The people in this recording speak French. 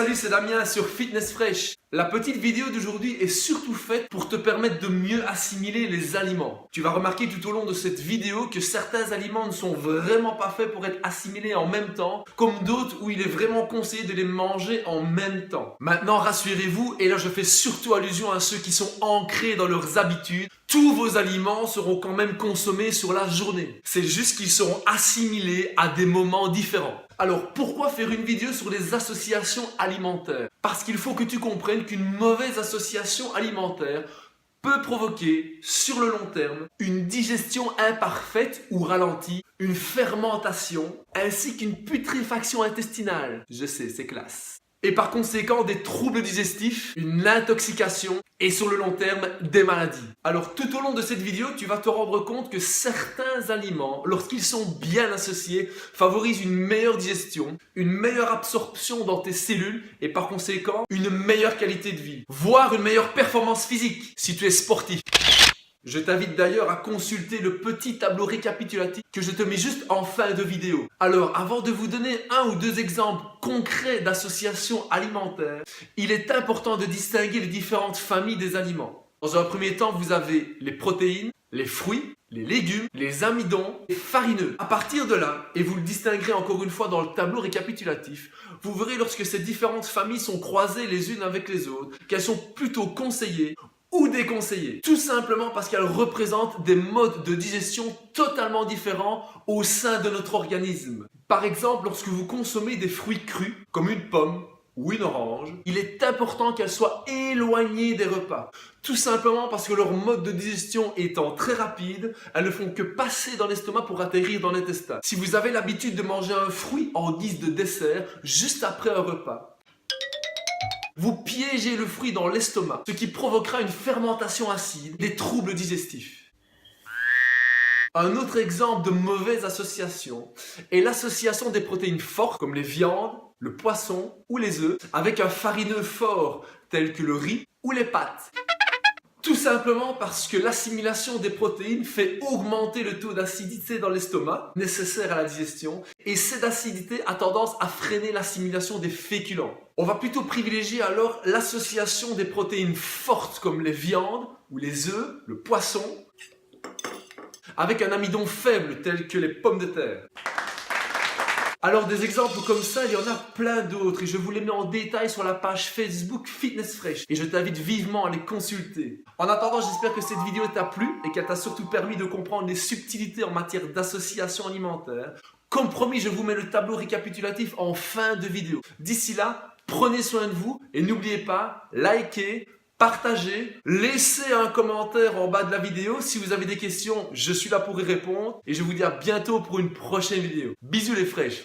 Salut, c'est Damien sur Fitness Fresh. La petite vidéo d'aujourd'hui est surtout faite pour te permettre de mieux assimiler les aliments. Tu vas remarquer tout au long de cette vidéo que certains aliments ne sont vraiment pas faits pour être assimilés en même temps, comme d'autres où il est vraiment conseillé de les manger en même temps. Maintenant, rassurez-vous, et là je fais surtout allusion à ceux qui sont ancrés dans leurs habitudes, tous vos aliments seront quand même consommés sur la journée. C'est juste qu'ils seront assimilés à des moments différents. Alors, pourquoi faire une vidéo sur les associations alimentaires? Parce qu'il faut que tu comprennes qu'une mauvaise association alimentaire peut provoquer, sur le long terme, une digestion imparfaite ou ralentie, une fermentation, ainsi qu'une putréfaction intestinale. Je sais, c'est classe. Et par conséquent, des troubles digestifs, une intoxication et sur le long terme, des maladies. Alors tout au long de cette vidéo, tu vas te rendre compte que certains aliments, lorsqu'ils sont bien associés, favorisent une meilleure digestion, une meilleure absorption dans tes cellules et par conséquent, une meilleure qualité de vie, voire une meilleure performance physique si tu es sportif. Je t'invite d'ailleurs à consulter le petit tableau récapitulatif que je te mets juste en fin de vidéo. Alors, avant de vous donner un ou deux exemples concrets d'associations alimentaires, il est important de distinguer les différentes familles des aliments. Dans un premier temps, vous avez les protéines, les fruits, les légumes, les amidons et farineux. À partir de là, et vous le distinguerez encore une fois dans le tableau récapitulatif, vous verrez lorsque ces différentes familles sont croisées les unes avec les autres, qu'elles sont plutôt conseillées ou déconseillées, tout simplement parce qu'elles représentent des modes de digestion totalement différents au sein de notre organisme. Par exemple, lorsque vous consommez des fruits crus, comme une pomme ou une orange, il est important qu'elles soient éloignées des repas. Tout simplement parce que leur mode de digestion étant très rapide, elles ne font que passer dans l'estomac pour atterrir dans l'intestin. Si vous avez l'habitude de manger un fruit en guise de dessert, juste après un repas, vous piégez le fruit dans l'estomac, ce qui provoquera une fermentation acide, des troubles digestifs. Un autre exemple de mauvaise association est l'association des protéines fortes comme les viandes, le poisson ou les œufs avec un farineux fort tel que le riz ou les pâtes. Tout simplement parce que l'assimilation des protéines fait augmenter le taux d'acidité dans l'estomac, nécessaire à la digestion, et cette acidité a tendance à freiner l'assimilation des féculents. On va plutôt privilégier alors l'association des protéines fortes comme les viandes ou les œufs, le poisson, avec un amidon faible tel que les pommes de terre. Alors des exemples comme ça, il y en a plein d'autres et je vous les mets en détail sur la page Facebook Fitness Fresh et je t'invite vivement à les consulter. En attendant, j'espère que cette vidéo t'a plu et qu'elle t'a surtout permis de comprendre les subtilités en matière d'association alimentaire. Comme promis, je vous mets le tableau récapitulatif en fin de vidéo. D'ici là, prenez soin de vous et n'oubliez pas, likez, partagez, laissez un commentaire en bas de la vidéo. Si vous avez des questions, je suis là pour y répondre. Et je vous dis à bientôt pour une prochaine vidéo. Bisous les fraîches.